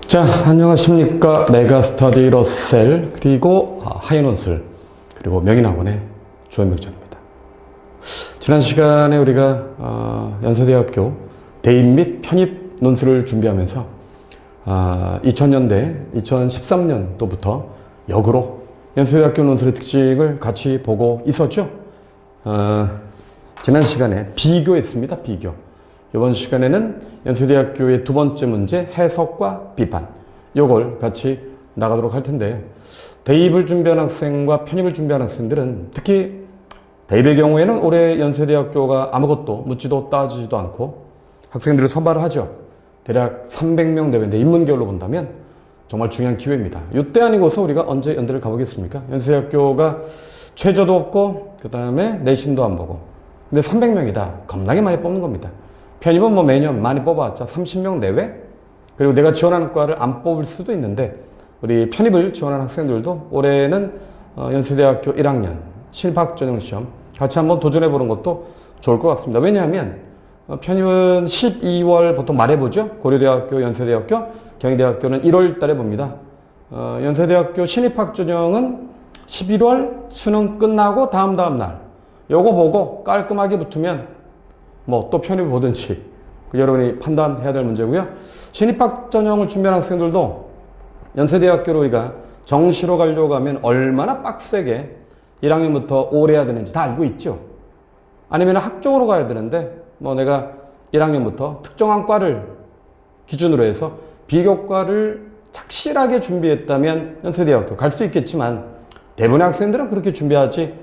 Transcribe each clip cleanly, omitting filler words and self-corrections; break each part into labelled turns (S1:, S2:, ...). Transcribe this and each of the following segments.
S1: 자, 안녕하십니까. 메가스터디 러셀, 그리고 하이논술, 그리고 명인학원의 조현명전입니다. 지난 시간에 우리가 연세대학교 대입 및 편입 논술을 준비하면서 2000년대, 2013년도부터 역으로 연세대학교 논술의 특징을 같이 보고 있었죠. 지난 시간에 비교했습니다. 비교. 이번 시간에는 연세대학교의 두 번째 문제 해석과 비판, 요걸 같이 나가도록 할 텐데, 대입을 준비하는 학생과 편입을 준비하는 학생들은 특히 대입의 경우에는 올해 연세대학교가 아무것도 묻지도 따지지도 않고 학생들을 선발을 하죠. 대략 300명 내외인데 인문계열로 본다면 정말 중요한 기회입니다. 이때 아니고서 우리가 언제 연대를 가보겠습니까? 연세대학교가 최저도 없고 그 다음에 내신도 안 보고, 근데 300명이다. 겁나게 많이 뽑는 겁니다. 편입은 뭐 매년 많이 뽑아왔자 30명 내외? 그리고 내가 지원하는 과를 안 뽑을 수도 있는데, 우리 편입을 지원하는 학생들도 올해는 연세대학교 1학년 신입학전형시험 같이 한번 도전해보는 것도 좋을 것 같습니다. 왜냐하면 편입은 12월 보통 말해 보죠. 고려대학교, 연세대학교, 경희대학교는 1월 달에 봅니다. 연세대학교 신입학전형은 11월 수능 끝나고 다음 날 요거 보고 깔끔하게 붙으면 뭐 또 편입을 보든지 여러분이 판단해야 될 문제고요. 신입학 전형을 준비하는 학생들도 연세대학교로 우리가 정시로 가려고 하면 얼마나 빡세게 1학년부터 오래 해야 되는지 다 알고 있죠. 아니면 학종으로 가야 되는데 뭐 내가 1학년부터 특정한 과를 기준으로 해서 비교과를 착실하게 준비했다면 연세대학교 갈 수 있겠지만 대부분의 학생들은 그렇게 준비하지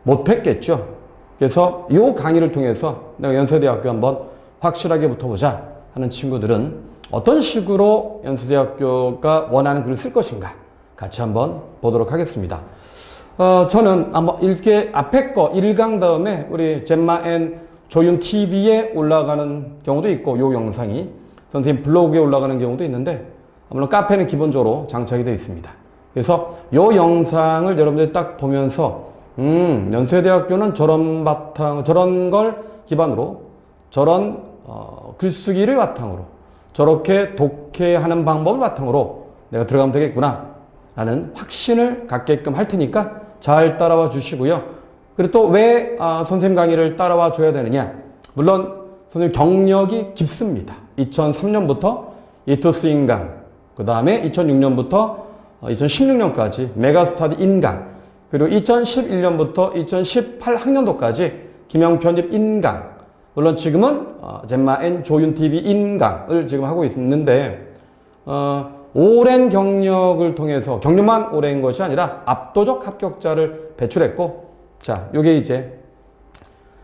S1: 못했겠죠. 그래서 이 강의를 통해서 내가 연세대학교 한번 확실하게 붙어보자 하는 친구들은 어떤 식으로 연세대학교가 원하는 글을 쓸 것인가 같이 한번 보도록 하겠습니다. 저는 한번 이렇게 앞에 거 1강 다음에 우리 젬마 앤 조윤 TV에 올라가는 경우도 있고, 요 영상이 선생님 블로그에 올라가는 경우도 있는데, 물론 카페는 기본적으로 장착이 되어 있습니다. 그래서 요 영상을 여러분들이 딱 보면서 연세대학교는 저런 걸 기반으로, 저런 글쓰기를 바탕으로, 저렇게 독해하는 방법을 바탕으로 내가 들어가면 되겠구나 라는 확신을 갖게끔 할 테니까 잘 따라와 주시고요. 그리고 또 왜 선생님 강의를 따라와 줘야 되느냐, 물론 선생님 경력이 깊습니다. 2003년부터 이투스 인강, 그 다음에 2006년부터 2016년까지 메가스터디 인강, 그리고 2011년부터 2018학년도까지 김영편입 인강, 물론 지금은 젬마 앤 조윤 TV 인강을 지금 하고 있는데, 오랜 경력을 통해서, 경력만 오랜 것이 아니라 압도적 합격자를 배출했고, 자, 요게 이제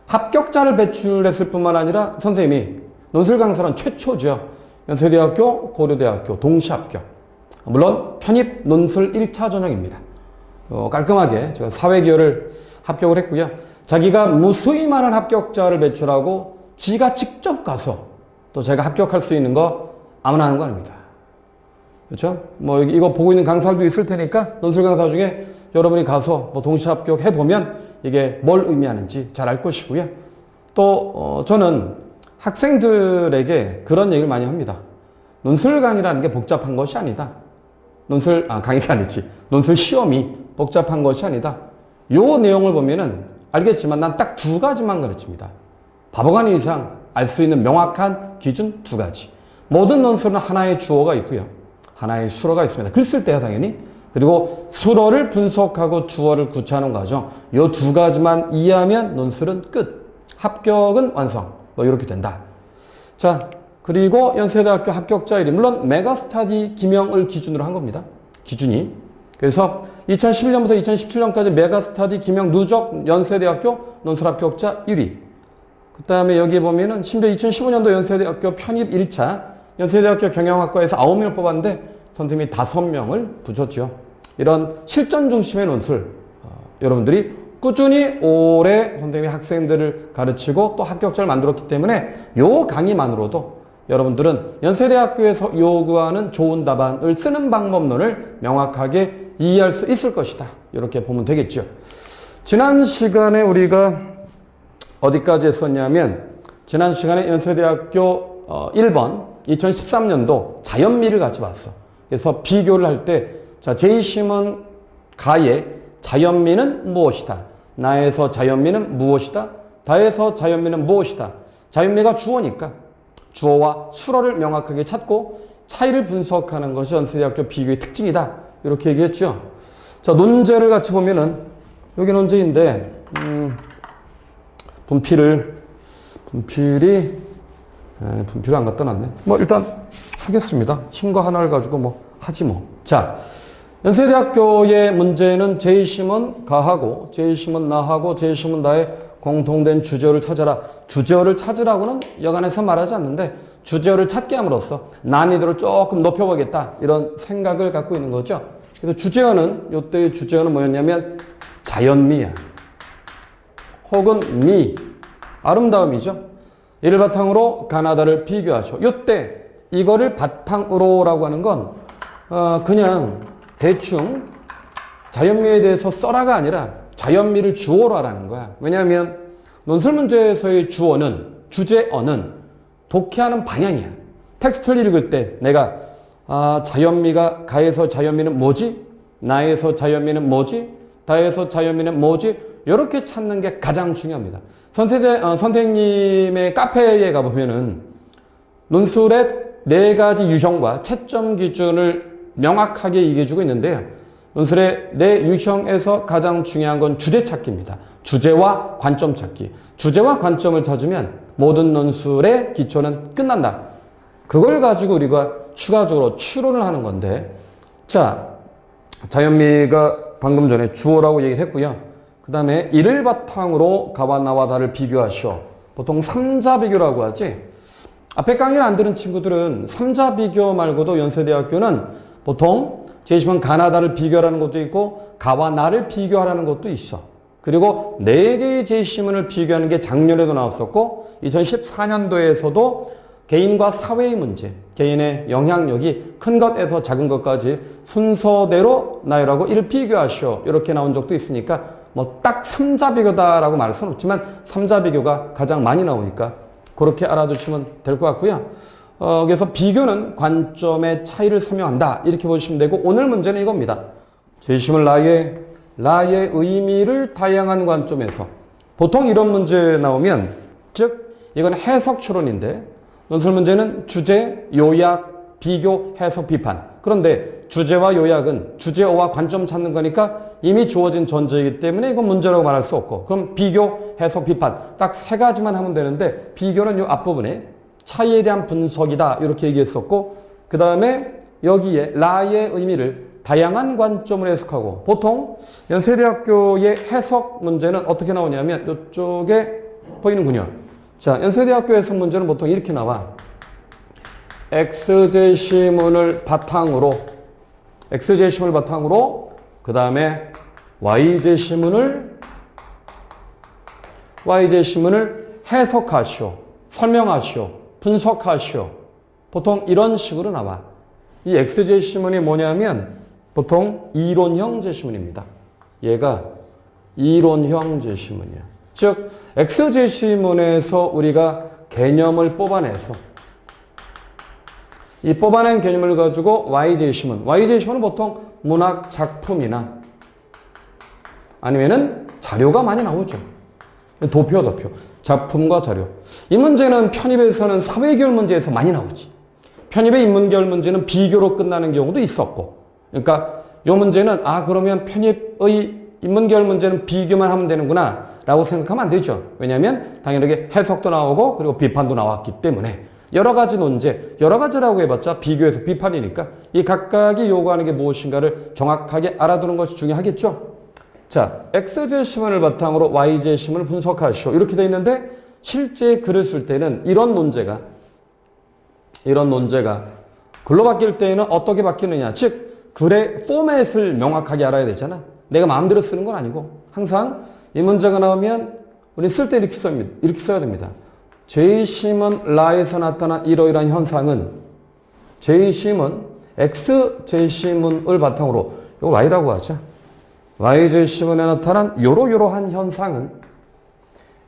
S1: 합격자를 배출했을 뿐만 아니라 선생님이 논술 강사는 최초죠. 연세대학교, 고려대학교 동시 합격. 물론 편입 논술 1차 전형입니다. 깔끔하게 제가 사회기여를 합격을 했고요. 자기가 무수히 많은 합격자를 배출하고 지가 직접 가서 또 제가 합격할 수 있는 거 아무나 하는 거 아닙니다. 그렇죠? 뭐 이거 보고 있는 강사들도 있을 테니까 논술 강사 중에 여러분이 가서 뭐 동시 합격해 보면 이게 뭘 의미하는지 잘 알 것이고요. 또 저는 학생들에게 그런 얘기를 많이 합니다. 논술 강의라는 게 복잡한 것이 아니다. 강의가 아니지. 논술 시험이 복잡한 것이 아니다. 요 내용을 보면은 알겠지만 난 딱 두 가지만 가르칩니다. 바보가 아닌 이상 알 수 있는 명확한 기준 두 가지. 모든 논술은 하나의 주어가 있고요. 하나의 수어가 있습니다. 글 쓸 때야 당연히. 그리고 수어를 분석하고 주어를 구체하는 과정. 요 두 가지만 이해하면 논술은 끝. 합격은 완성. 뭐 이렇게 된다. 자, 그리고 연세대학교 합격자율이 물론 메가스터디 김영을 기준으로 한 겁니다. 기준이. 그래서 2011년부터 2017년까지 메가스터디 김영 누적 연세대학교 논술 합격자 1위. 그 다음에 여기 보면은 심지어 2015년도 연세대학교 편입 1차 연세대학교 경영학과에서 9명을 뽑았는데 선생님이 5명을 붙였죠. 이런 실전 중심의 논술, 여러분들이 꾸준히 오래 선생님이 학생들을 가르치고 또 합격자를 만들었기 때문에 요 강의만으로도 여러분들은 연세대학교에서 요구하는 좋은 답안을 쓰는 방법론을 명확하게 이해할 수 있을 것이다. 이렇게 보면 되겠죠. 지난 시간에 우리가 어디까지 했었냐면, 지난 시간에 연세대학교 1번 2013년도 자연미를 같이 봤어. 그래서 비교를 할 때, 자, 제이심은 가의 자연미는 무엇이다. 나에서 자연미는 무엇이다. 다에서 자연미는 무엇이다. 자연미가 주어니까 주어와 수어를 명확하게 찾고 차이를 분석하는 것이 연세대학교 비교의 특징이다. 이렇게 얘기했죠. 자, 논제를 같이 보면은 여기 논제인데 분필을 안 갖다 놨네. 뭐 일단 하겠습니다. 흰 거 하나를 가지고 뭐 하지 뭐. 자, 연세대학교의 문제는 제이심은 가하고 제이심은 나하고 제이심은 나의 공통된 주제어를 찾아라. 주제어를 찾으라고는 여간에서 말하지 않는데 주제어를 찾게 함으로써 난이도를 조금 높여보겠다. 이런 생각을 갖고 있는 거죠. 그래서 주제어는 이때의 주제어는 뭐였냐면 자연미야. 혹은 미. 아름다움이죠. 이를 바탕으로 가나다를 비교하죠. 이때 이거를 바탕으로라고 하는 건 그냥 대충 자연미에 대해서 써라가 아니라 자연미를 주어로 하라는 거야. 왜냐하면 논술 문제에서의 주제어는 독해하는 방향이야. 텍스트를 읽을 때 내가 자연미가 가에서 자연미는 뭐지? 나에서 자연미는 뭐지? 다에서 자연미는 뭐지? 이렇게 찾는 게 가장 중요합니다. 선생님의 카페에 가보면은 논술의 4가지 유형과 채점 기준을 명확하게 얘기해주고 있는데요. 논술의 4 유형에서 가장 중요한 건 주제 찾기입니다. 주제와 관점 찾기. 주제와 관점을 찾으면 모든 논술의 기초는 끝난다. 그걸 가지고 우리가 추가적으로 추론을 하는 건데, 자, 자연미가 방금 전에 주어라고 얘기를 했고요. 그 다음에 이를 바탕으로 가와 나와 다를 비교하시오. 보통 3자 비교라고 하지. 앞에 강의를 안 들은 친구들은 3자 비교 말고도 연세대학교는 보통 제시문 가나다를 비교하라는 것도 있고 가와 나를 비교하라는 것도 있어. 그리고 4개의 제시문을 비교하는 게 작년에도 나왔었고 2014년도에서도 개인과 사회의 문제, 개인의 영향력이 큰 것에서 작은 것까지 순서대로 나열하고 이를 비교하시오. 이렇게 나온 적도 있으니까 뭐 딱 3자 비교다라고 말할 수는 없지만 3자 비교가 가장 많이 나오니까 그렇게 알아두시면 될 것 같고요. 그래서 비교는 관점의 차이를 설명한다. 이렇게 보시면 되고 오늘 문제는 이겁니다. 제시문 라의 의미를 다양한 관점에서 보통 이런 문제 나오면 즉 이건 해석 추론인데 논술 문제는 주제, 요약, 비교, 해석, 비판. 그런데 주제와 요약은 주제어와 관점 찾는 거니까 이미 주어진 전제이기 때문에 이건 문제라고 말할 수 없고 그럼 비교, 해석, 비판 딱 3가지만 하면 되는데 비교는 이 앞부분에 차이에 대한 분석이다 이렇게 얘기했었고 그 다음에 여기에 라의 의미를 다양한 관점으로 해석하고 보통 연세대학교의 해석 문제는 어떻게 나오냐면 이쪽에 보이는군요. 자, 연세대학교 해석 문제는 보통 이렇게 나와. X제시문을 바탕으로 그 다음에 Y제시문을 해석하시오. 설명하시오. 분석하시오. 보통 이런 식으로 나와. 이 X제시문이 뭐냐면 보통 이론형 제시문입니다. 얘가 이론형 제시문이야. 즉 X제시문에서 우리가 개념을 뽑아내서 이 뽑아낸 개념을 가지고 Y제시문은 보통 문학 작품이나 아니면은 자료가 많이 나오죠. 도표. 작품과 자료. 이 문제는 편입에서는 사회계열 문제에서 많이 나오지. 편입의 인문계열 문제는 비교로 끝나는 경우도 있었고. 그러니까 이 문제는 그러면 편입의 인문계열 문제는 비교만 하면 되는구나 라고 생각하면 안 되죠. 왜냐하면 당연하게 해석도 나오고 그리고 비판도 나왔기 때문에 여러 가지 논제, 여러 가지라고 해봤자 비교해서 비판이니까 이 각각이 요구하는 게 무엇인가를 정확하게 알아두는 것이 중요하겠죠. 자, X제시문을 바탕으로 Y제시문을 분석하시오. 이렇게 돼 있는데 실제 글을 쓸 때는 이런 논제가 글로 바뀔 때에는 어떻게 바뀌느냐. 즉 글의 포맷을 명확하게 알아야 되잖아. 내가 마음대로 쓰는 건 아니고 항상 이 문제가 나오면 우리 쓸 때 이렇게 써야 됩니다. 제시문 라에서 나타난 이러이러한 현상은 X제시문을 바탕으로 이거 Y라고 하죠. Y제시문에 나타난 요러요러한 현상은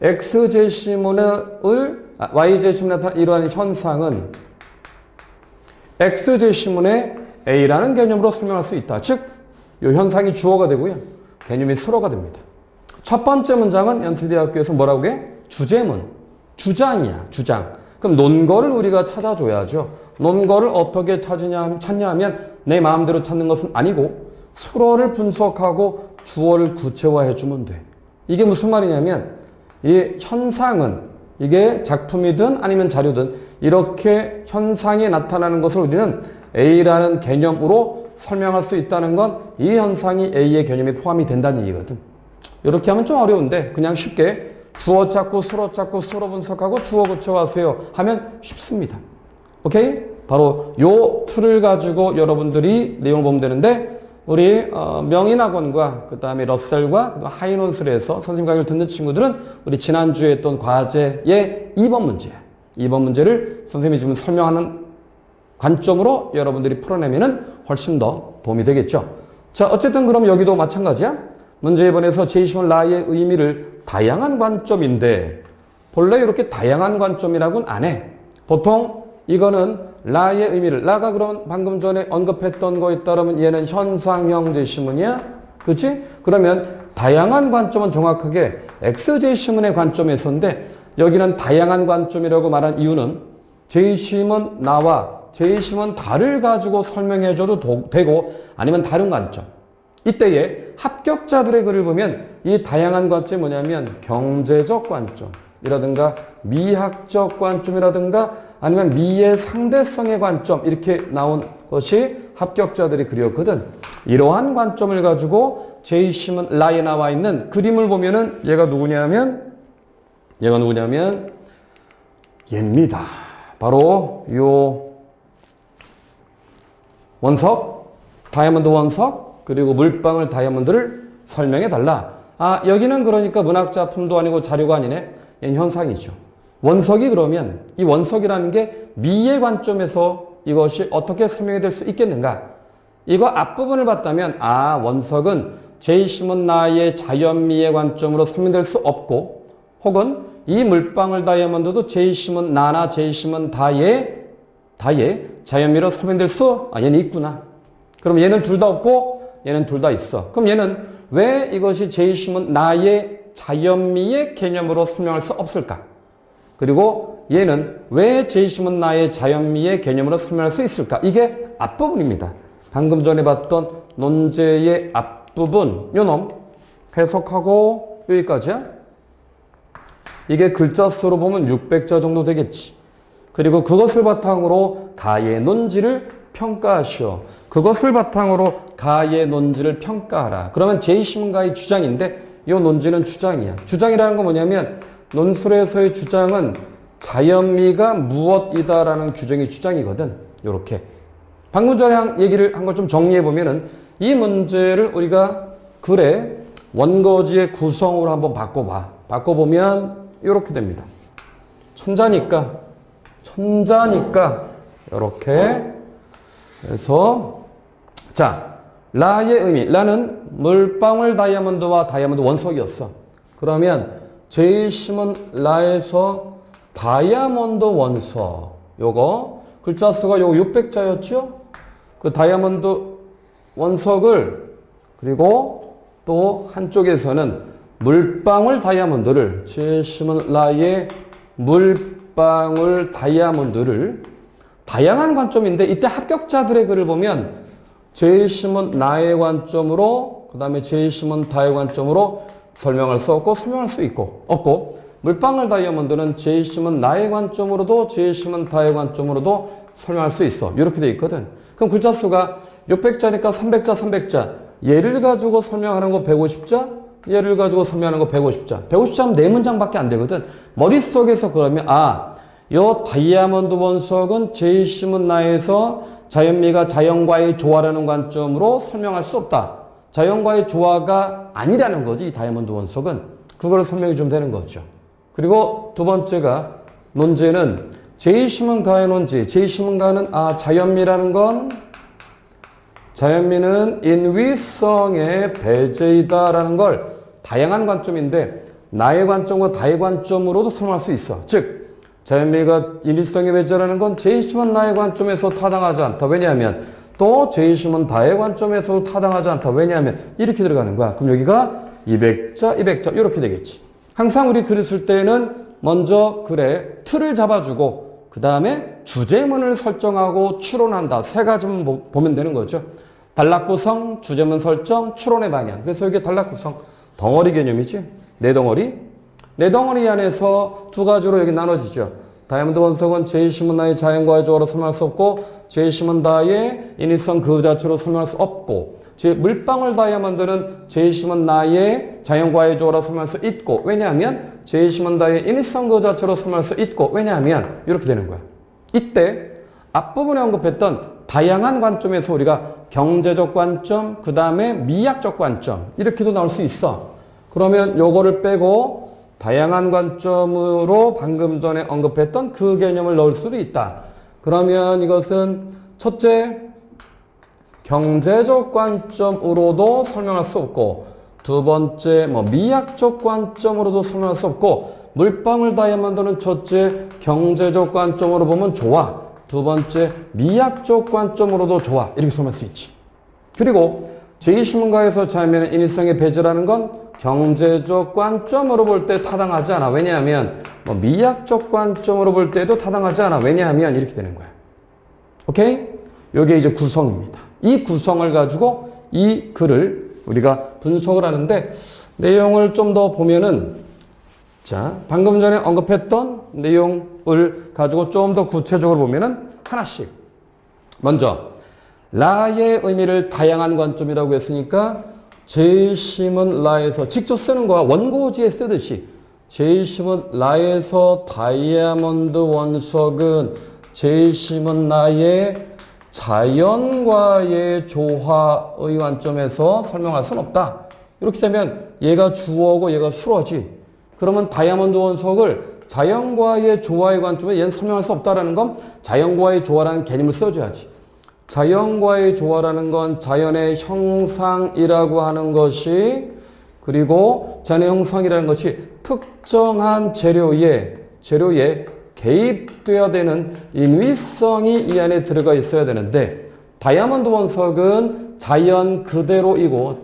S1: Y제시문에 나타난 이러한 현상은 X제시문의 A라는 개념으로 설명할 수 있다. 즉, 이 현상이 주어가 되고요. 개념이 수어가 됩니다. 첫 번째 문장은 연세대학교에서 뭐라고 해? 주제문, 주장이야, 주장. 그럼 논거를 우리가 찾아줘야죠. 논거를 어떻게 찾냐 하면 내 마음대로 찾는 것은 아니고 수어를 분석하고 주어를 구체화해주면 돼. 이게 무슨 말이냐면 이 현상은 이게 작품이든 아니면 자료든 이렇게 현상이 나타나는 것을 우리는 A라는 개념으로 설명할 수 있다는 건 이 현상이 A의 개념에 포함이 된다는 얘기거든. 이렇게 하면 좀 어려운데 그냥 쉽게 주어 찾고 수어 찾고 수어 분석하고 주어 구체화하세요 하면 쉽습니다. 오케이? 바로 요 틀을 가지고 여러분들이 내용을 보면 되는데 우리 명인학원과 그 다음에 러셀과 하이논술에서 선생님 강의를 듣는 친구들은 우리 지난주에 했던 과제의 2번 문제야. 2번 문제를 선생님이 지금 설명하는 관점으로 여러분들이 풀어내면은 훨씬 더 도움이 되겠죠. 자, 어쨌든 그럼 여기도 마찬가지야. 문제 2번에서 제20은 라의 의미를 다양한 관점인데 본래 이렇게 다양한 관점이라고는 안 해. 보통 이거는 라의 의미를 라가 그럼 방금 전에 언급했던 거에 따르면 얘는 현상형 제시문이야. 그치? 그러면 다양한 관점은 정확하게 X 제시문의 관점에서인데 여기는 다양한 관점이라고 말한 이유는 제시문 나와 제시문 다를 가지고 설명해줘도 되고 아니면 다른 관점. 이때에 합격자들의 글을 보면 이 다양한 관점이 뭐냐면 경제적 관점이라든가 미학적 관점이라든가 아니면 미의 상대성의 관점 이렇게 나온 것이 합격자들의 글이었거든. 이러한 관점을 가지고 제이심은 라에 나와 있는 그림을 보면은 얘가 누구냐면 얘입니다. 바로 요 원석, 다이아몬드 원석 그리고 물방울 다이아몬드를 설명해 달라. 아, 여기는 그러니까 문학작품도 아니고 자료가 아니네. 얘는 현상이죠. 원석이 그러면 이 원석이라는 게 미의 관점에서 이것이 어떻게 설명이 될 수 있겠는가? 이거 앞부분을 봤다면 아, 원석은 제이시문 나의 자연미의 관점으로 설명될 수 없고 혹은 이 물방울 다이아몬드도 제이시문 나나 제이시문 다의 자연미로 설명될 얘는 있구나. 그럼 얘는 둘 다 없고 얘는 둘 다 있어. 그럼 얘는 왜 이것이 제이시문 나의 자연미의 개념으로 설명할 수 없을까? 그리고 얘는 왜 제이시문 나의 자연미의 개념으로 설명할 수 있을까? 이게 앞부분입니다. 방금 전에 봤던 논제의 앞부분 요놈 해석하고 여기까지야. 이게 글자 수로 보면 600자 정도 되겠지. 그리고 그것을 바탕으로 가의 논지를 평가하시오. 그것을 바탕으로 가의 논지를 평가하라. 그러면 제2신문가의 주장인데 이 논지는 주장이야. 주장이라는 건 뭐냐면 논술에서의 주장은 자연미가 무엇이다라는 규정이 주장이거든. 요렇게. 방금 전에 얘기를 한 걸 좀 정리해 보면은 이 문제를 우리가 글의 원거지의 구성으로 한번 바꿔봐. 바꿔보면 요렇게 됩니다. 천자니까 이렇게 해서 자 라의 의미 라는 물방울 다이아몬드와 다이아몬드 원석이었어. 그러면 제이심은 라에서 다이아몬드 원석 요거 글자 수가 요거 600자였죠. 그 다이아몬드 원석을 그리고 또 한쪽에서는 물방울 다이아몬드를 제이심은 라의 물방울 다이아몬드를 다양한 관점인데 이때 합격자들의 글을 보면 제이심은 나의 관점으로 그 다음에 제이심은 다의 관점으로 설명할 수 없고 설명할 수 없고 물방울 다이아몬드는 제이심은 나의 관점으로도 제이심은 다의 관점으로도 설명할 수 있어. 이렇게 돼 있거든. 그럼 글자 수가 600자니까 300자 얘를 가지고 설명하는 거 150자 얘를 가지고 설명하는 거 150자 150자면 4문장밖에 안 되거든. 머릿속에서 그러면 요 다이아몬드 원석은 제이심은 나에서 자연미가 자연과의 조화라는 관점으로 설명할 수 없다. 자연과의 조화가 아니라는 거지. 이 다이아몬드 원석은. 그걸 설명이 좀 되는 거죠. 그리고 두 번째가 논제는 제이심은 가의 논지. 제이심은 가는 자연미라는 건 자연미는 인위성의 배제이다라는 걸 다양한 관점인데 나의 관점과 다의 관점으로도 설명할 수 있어. 즉 자연미가 인위성의 배제라는 건 제이심은 나의 관점에서 타당하지 않다. 왜냐하면 또 제이심은 다의 관점에서도 타당하지 않다. 왜냐하면 이렇게 들어가는 거야. 그럼 여기가 200자, 200자 이렇게 되겠지. 항상 우리 글을 쓸 때는 먼저 글의 틀을 잡아주고 그 다음에 주제문을 설정하고 추론한다. 세 가지만 보면 되는 거죠. 단락구성, 주제문 설정, 추론의 방향. 그래서 이게 단락구성, 덩어리 개념이지. 네 덩어리. 네 덩어리 안에서 두 가지로 여기 나눠지죠. 다이아몬드 원석은 제이심은 나의 자연과의 조화로 설명할 수 없고 제이심은 나의 인위성 그 자체로 설명할 수 없고 물방울 다이아몬드는 제이심은 나의 자연과의 조화로 설명할 수 있고 왜냐하면 제이심은 나의 인위성 그 자체로 설명할 수 있고 왜냐하면 이렇게 되는 거야. 이때 앞부분에 언급했던 다양한 관점에서 우리가 경제적 관점, 그 다음에 미학적 관점 이렇게도 나올 수 있어. 그러면 요거를 빼고 다양한 관점으로 방금 전에 언급했던 그 개념을 넣을 수도 있다. 그러면 이것은 첫째, 경제적 관점으로도 설명할 수 없고 두 번째, 미학적 관점으로도 설명할 수 없고 물방울 다이아몬드는 첫째, 경제적 관점으로 보면 좋아. 두 번째, 미학적 관점으로도 좋아. 이렇게 설명할 수 있지. 그리고 제2신문가에서 자연의 인위성의 배제라는 건 경제적 관점으로 볼 때 타당하지 않아. 왜냐하면 미학적 관점으로 볼 때도 타당하지 않아. 왜냐하면 이렇게 되는 거야. 오케이? 이게 이제 구성입니다. 이 구성을 가지고 이 글을 우리가 분석을 하는데 내용을 좀 더 보면은 자, 방금 전에 언급했던 내용을 가지고 좀 더 구체적으로 보면은 하나씩. 먼저 라의 의미를 다양한 관점이라고 했으니까 제이심은 라에서 직접 쓰는 거야. 원고지에 쓰듯이 제이심은 라에서 다이아몬드 원석은 제이심은 나의 자연과의 조화의 관점에서 설명할 수는 없다. 이렇게 되면 얘가 주어고 얘가 수어지. 그러면 다이아몬드 원석을 자연과의 조화의 관점에 얘는 설명할 수 없다라는 건 자연과의 조화라는 개념을 써줘야지. 자연과의 조화라는 건 자연의 형상이라고 하는 것이 그리고 자연의 형상이라는 것이 특정한 재료에 개입되어야 되는 인위성이 이 안에 들어가 있어야 되는데 다이아몬드 원석은 자연 그대로이고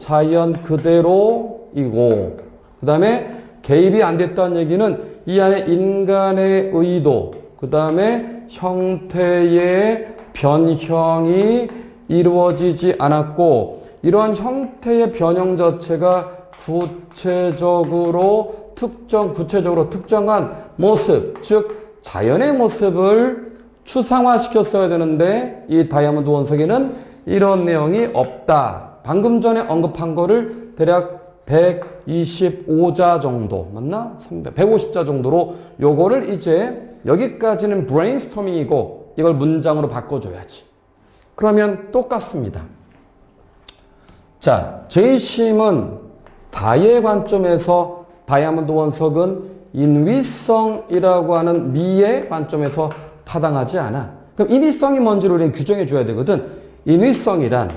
S1: 그 다음에 개입이 안 됐다는 얘기는 이 안에 인간의 의도 그 다음에 형태의 변형이 이루어지지 않았고 이러한 형태의 변형 자체가 구체적으로 특정한 모습, 즉 자연의 모습을 추상화시켰어야 되는데 이 다이아몬드 원석에는 이런 내용이 없다. 방금 전에 언급한 거를 대략 125자 정도 맞나? 150자 정도로 요거를 이제 여기까지는 브레인스토밍이고 이걸 문장으로 바꿔줘야지. 그러면 똑같습니다. 자, 제이심은 다의 관점에서 다이아몬드 원석은 인위성이라고 하는 미의 관점에서 타당하지 않아. 그럼 인위성이 뭔지를 우리는 규정해 줘야 되거든. 인위성이란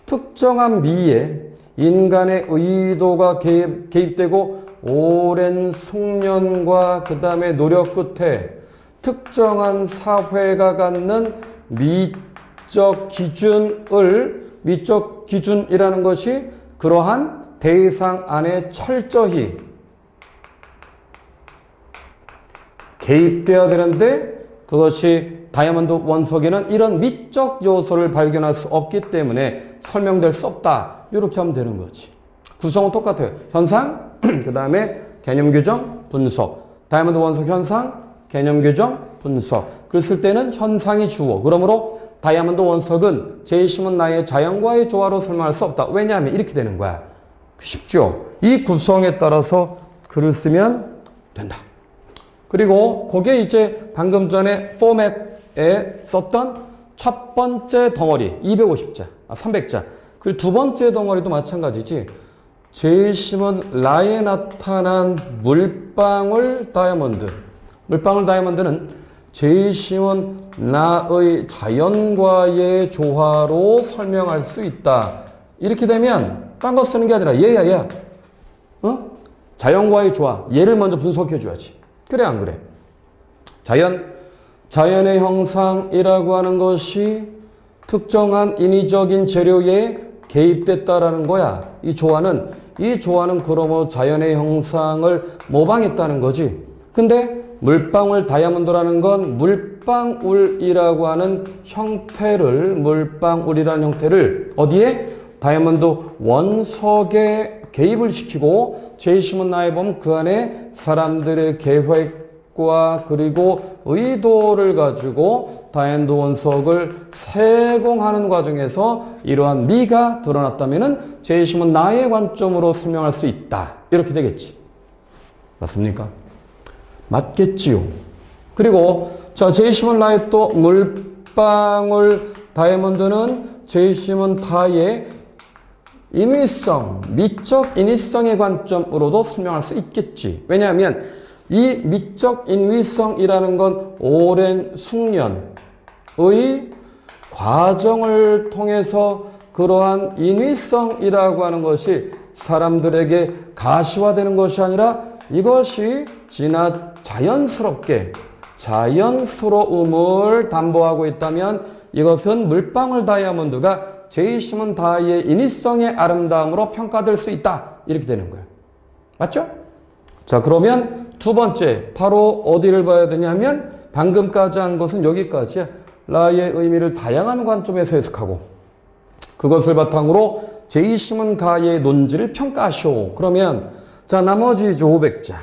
S1: 특정한 미에 인간의 의도가 개입되고 오랜 숙련과 그 다음에 노력 끝에 특정한 사회가 갖는 미적 기준이라는 것이 그러한 대상 안에 철저히 개입되어야 되는데 그것이 다이아몬드 원석에는 이런 미적 요소를 발견할 수 없기 때문에 설명될 수 없다. 이렇게 하면 되는 거지. 구성은 똑같아요. 현상, 그 다음에 개념 규정, 분석. 다이아몬드 원석 현상, 개념 규정, 분석. 글 쓸 때는 현상이 주어. 그러므로 다이아몬드 원석은 제이심은 나의 자연과의 조화로 설명할 수 없다. 왜냐하면 이렇게 되는 거야. 쉽죠? 이 구성에 따라서 글을 쓰면 된다. 그리고 그게 이제 방금 전에 포맷에 썼던 첫 번째 덩어리 250자, 300자. 그리고 두 번째 덩어리도 마찬가지지. 제이심은 라에 나타난 물방울 다이아몬드. 물방울 다이아몬드는 제이심은 나의 자연과의 조화로 설명할 수 있다. 이렇게 되면 딴 거 쓰는 게 아니라 얘야. 자연과의 조화. 얘를 먼저 분석해 줘야지. 그래 안 그래? 자연의 형상이라고 하는 것이 특정한 인위적인 재료에 개입됐다라는 거야. 이 조화는 그러므로 자연의 형상을 모방했다는 거지. 근데 물방울 다이아몬드라는 건 물방울이라고 하는 형태를 어디에? 다이아몬드 원석에 개입을 시키고 제이시문 나에 보면 그 안에 사람들의 계획과 그리고 의도를 가지고 다이아몬드 원석을 세공하는 과정에서 이러한 미가 드러났다면은 제이시문 나의 관점으로 설명할 수 있다. 이렇게 되겠지. 맞습니까? 맞겠지요. 그리고 자, 제이시문 나의 또 물방울 다이아몬드는 제이시문 다의 인위성, 미적 인위성의 관점으로도 설명할 수 있겠지. 왜냐하면 이 미적 인위성이라는 건 오랜 숙련의 과정을 통해서 그러한 인위성이라고 하는 것이 사람들에게 가시화되는 것이 아니라 이것이 자연스러움을 담보하고 있다면 이것은 물방울 다이아몬드가 제이시문 다이의 인위성의 아름다움으로 평가될 수 있다. 이렇게 되는 거예요. 맞죠? 자, 그러면 두 번째, 바로 어디를 봐야 되냐면 방금까지 한 것은 여기까지야. 라의 의미를 다양한 관점에서 해석하고 그것을 바탕으로 제이시문 가의 논지를 평가하시오. 그러면 자, 나머지 이제 500자.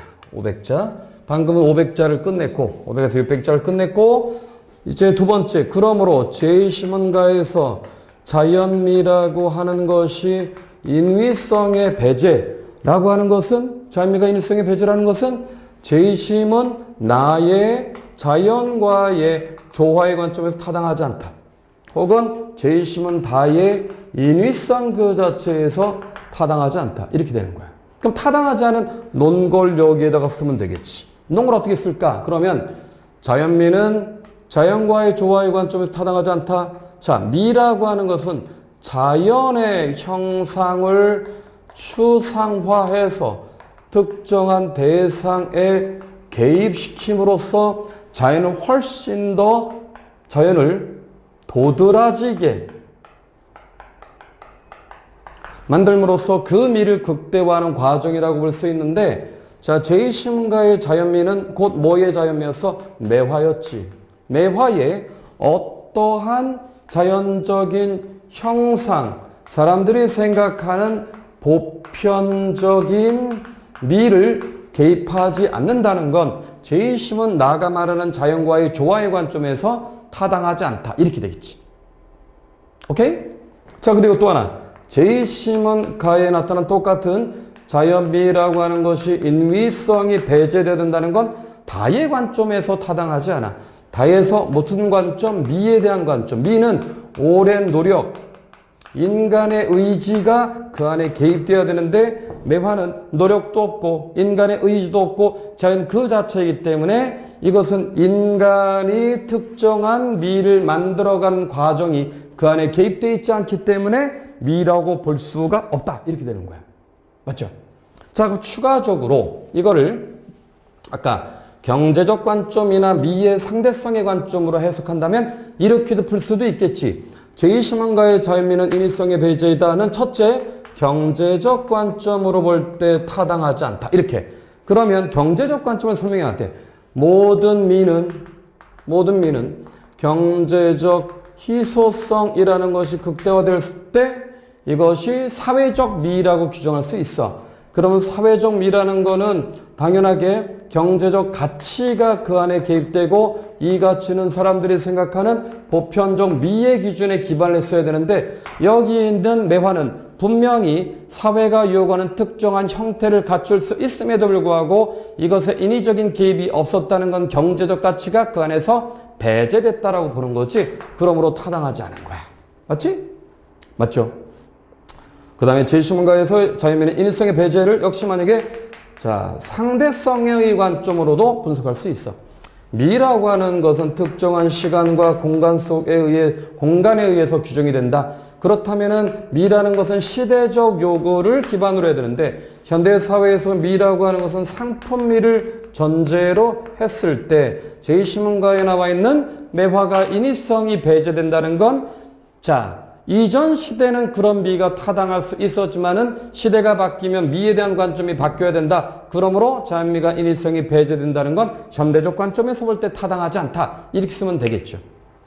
S1: 방금은 500자를 끝냈고 500에서 600자를 끝냈고 이제 두 번째, 그러므로 제이시문가에서 자연미라고 하는 것이 인위성의 배제라고 하는 것은 자연미가 인위성의 배제라는 것은 제이시문 나의 자연과의 조화의 관점에서 타당하지 않다. 혹은 제이시문 다의 인위성 그 자체에서 타당하지 않다. 이렇게 되는 거야. 그럼 타당하지 않은 논걸 여기에다가 쓰면 되겠지. 논걸 어떻게 쓸까? 그러면 자연미는 자연과의 조화의 관점에서 타당하지 않다. 자, 미라고 하는 것은 자연의 형상을 추상화해서 특정한 대상에 개입시킴으로써 자연을 훨씬 더 자연을 도드라지게 만들므로써 그 미를 극대화하는 과정이라고 볼 수 있는데 자, 제이시문가의 자연미는 곧 뭐의 자연미였어? 매화였지. 매화의 어떠한 자연적인 형상, 사람들이 생각하는 보편적인 미를 개입하지 않는다는 건 제이시문 나가 말하는 자연과의 조화의 관점에서 타당하지 않다. 이렇게 되겠지. 오케이? 자, 그리고 또 하나. 제이시문 가에 나타난 똑같은 자연미라고 하는 것이 인위성이 배제되어야 된다는 건 다의 관점에서 타당하지 않아. 다에서 무슨 관점? 미에 대한 관점. 미는 오랜 노력, 인간의 의지가 그 안에 개입되어야 되는데 매화는 노력도 없고 인간의 의지도 없고 자연 그 자체이기 때문에 이것은 인간이 특정한 미를 만들어가는 과정이 그 안에 개입되어 있지 않기 때문에 미라고 볼 수가 없다. 이렇게 되는 거야. 맞죠? 자, 그럼 추가적으로 이거를 아까 경제적 관점이나 미의 상대성의 관점으로 해석한다면 이렇게도 풀 수도 있겠지. 제이시문가의 자연미는 인위성의 배제이다는 첫째, 경제적 관점으로 볼 때 타당하지 않다. 이렇게. 그러면 경제적 관점을 설명해야 돼. 모든 미는 경제적 희소성이라는 것이 극대화됐을 때 이것이 사회적 미라고 규정할 수 있어. 그러면 사회적 미라는 거는 당연하게 경제적 가치가 그 안에 개입되고 이 가치는 사람들이 생각하는 보편적 미의 기준에 기반을 했어야 되는데 여기 있는 매화는 분명히 사회가 요구하는 특정한 형태를 갖출 수 있음에도 불구하고 이것에 인위적인 개입이 없었다는 건 경제적 가치가 그 안에서 배제됐다라고 보는 거지. 그러므로 타당하지 않은 거야. 맞지? 맞죠? 그 다음에 제이시문가에서 자연미는 인위성의 배제를 역시 만약에 자, 상대성의 관점으로도 분석할 수 있어. 미라고 하는 것은 특정한 시간과 공간에 의해서 규정이 된다. 그렇다면은 미라는 것은 시대적 요구를 기반으로 해야 되는데 현대 사회에서 미라고 하는 것은 상품미를 전제로 했을 때 제이시문가에 나와 있는 매화가 인위성이 배제된다는 건 자, 이전 시대는 그런 미가 타당할 수 있었지만은 시대가 바뀌면 미에 대한 관점이 바뀌어야 된다. 그러므로 자연미가 인위성이 배제된다는 건 현대적 관점에서 볼 때 타당하지 않다. 이렇게 쓰면 되겠죠.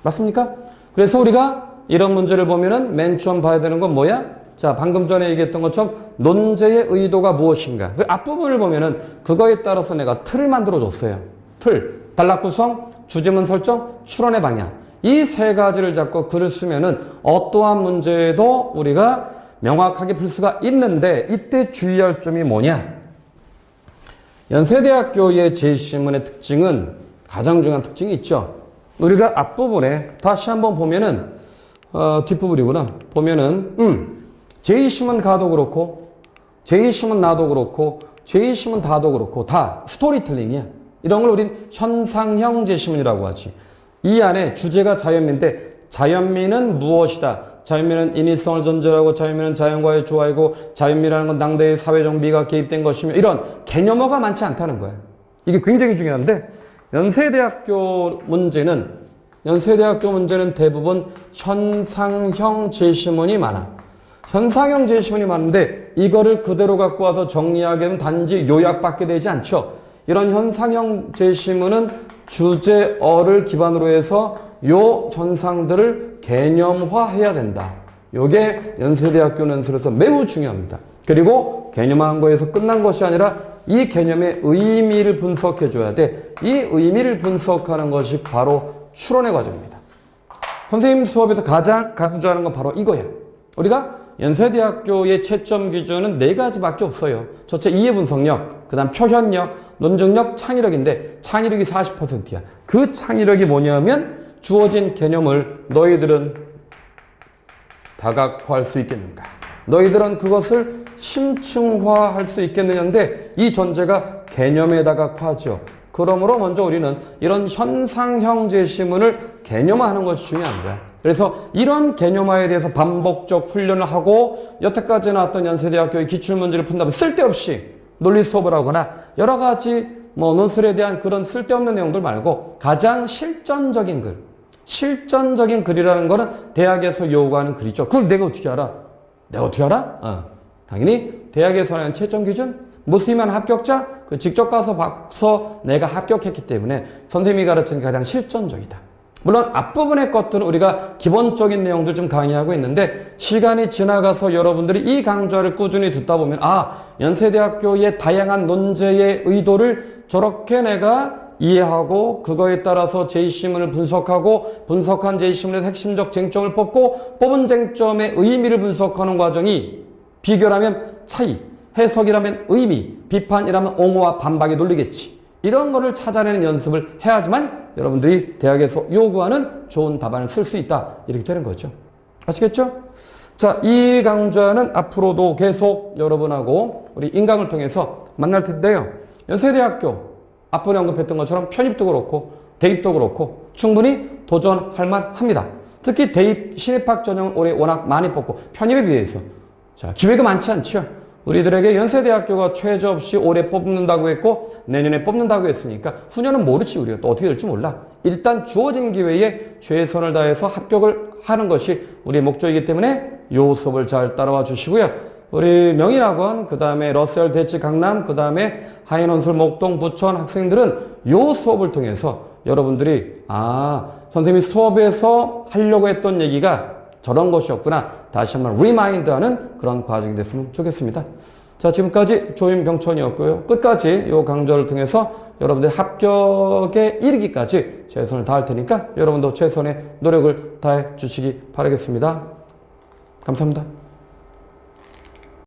S1: 맞습니까? 그래서 우리가 이런 문제를 보면은 맨 처음 봐야 되는 건 뭐야? 자, 방금 전에 얘기했던 것처럼 논제의 의도가 무엇인가. 그 앞부분을 보면은 그거에 따라서 내가 틀을 만들어 줬어요. 틀, 단락 구성, 주제문 설정, 추론의 방향. 이 세 가지를 잡고 글을 쓰면은 어떠한 문제도 우리가 명확하게 풀 수가 있는데 이때 주의할 점이 뭐냐? 연세대학교의 제1신문의 특징은 가장 중요한 특징이 있죠. 우리가 앞부분에 다시 한번 보면은 뒷부분이구나. 보면은 제2신문 가도 그렇고 제2신문 나도 그렇고 제2신문 다도 그렇고 다 스토리텔링이야. 이런 걸 우린 현상형 제1신문이라고 하지. 이 안에 주제가 자연미인데 자연미는 무엇이다? 자연미는 인위성을 전제로 하고 자연미는 자연과의 조화이고 자연미라는 건 당대의 사회적 미가 개입된 것이며 이런 개념어가 많지 않다는 거야. 이게 굉장히 중요한데 연세대학교 문제는 대부분 현상형 제1신문이 많아. 현상형 제1신문이 많은데 이거를 그대로 갖고 와서 정리하기에는 단지 요약밖에 되지 않죠. 이런 현상형 제1신문은 주제어를 기반으로 해서 요 현상들을 개념화해야 된다. 요게 연세대학교 논술에서 매우 중요합니다. 그리고 개념화한 거에서 끝난 것이 아니라 이 개념의 의미를 분석해 줘야 돼. 이 의미를 분석하는 것이 바로 추론의 과정입니다. 선생님 수업에서 가장 강조하는 건 바로 이거야. 우리가 연세대학교의 채점 기준은 4가지밖에 없어요. 첫째 이해 분석력, 그 다음 표현력, 논증력, 창의력인데 창의력이 40%야. 그 창의력이 뭐냐면 주어진 개념을 너희들은 다각화할 수 있겠는가? 너희들은 그것을 심층화할 수 있겠느냐인데 이 전제가 개념에 다각화죠. 그러므로 먼저 우리는 이런 현상형 제1신문을 개념화하는 것이 중요한 거야. 그래서 이런 개념화에 대해서 반복적 훈련을 하고 여태까지 나왔던 연세대학교의 기출문제를 푼다면 쓸데없이 논리 수업을 하거나 여러 가지 논술에 대한 그런 쓸데없는 내용들 말고 가장 실전적인 글, 실전적인 글이라는 거는 대학에서 요구하는 글이죠. 그걸 내가 어떻게 알아? 당연히 대학에서 하는 채점 기준, 무수히만 합격자, 직접 가서 봐서 내가 합격했기 때문에 선생님이 가르치는 게 가장 실전적이다. 물론 앞부분의 것들은 우리가 기본적인 내용들 좀 강의하고 있는데 시간이 지나가서 여러분들이 이 강좌를 꾸준히 듣다 보면 연세대학교의 다양한 논제의 의도를 저렇게 내가 이해하고 그거에 따라서 제2신문을 분석하고 분석한 제2신문의 핵심적 쟁점을 뽑고 뽑은 쟁점의 의미를 분석하는 과정이 비교라면 차이, 해석이라면 의미, 비판이라면 옹호와 반박의 논리겠지. 이런 거를 찾아내는 연습을 해야지만 여러분들이 대학에서 요구하는 좋은 답안을 쓸 수 있다. 이렇게 되는 거죠. 아시겠죠? 자, 이 강좌는 앞으로도 계속 여러분하고 우리 인강을 통해서 만날 텐데요. 연세대학교 앞번에 언급했던 것처럼 편입도 그렇고 대입도 그렇고 충분히 도전할 만합니다. 특히 대입 신입학 전형은 올해 워낙 많이 뽑고 편입에 비해서 자, 기회가 많지 않죠. 우리들에게 연세대학교가 최저 없이 올해 뽑는다고 했고 내년에 뽑는다고 했으니까 후년은 모르지. 우리가 또 어떻게 될지 몰라. 일단 주어진 기회에 최선을 다해서 합격을 하는 것이 우리의 목적이기 때문에 요 수업을 잘 따라와 주시고요. 우리 명인학원, 그 다음에 러셀 대치 강남, 그 다음에 하인원술 목동 부천 학생들은 요 수업을 통해서 여러분들이 선생님이 수업에서 하려고 했던 얘기가 저런 것이었구나. 다시 한번 리마인드하는 그런 과정이 됐으면 좋겠습니다. 자, 지금까지 조임병천이었고요. 끝까지 이 강좌를 통해서 여러분들 합격에 이르기까지 최선을 다할 테니까 여러분도 최선의 노력을 다해 주시기 바라겠습니다. 감사합니다.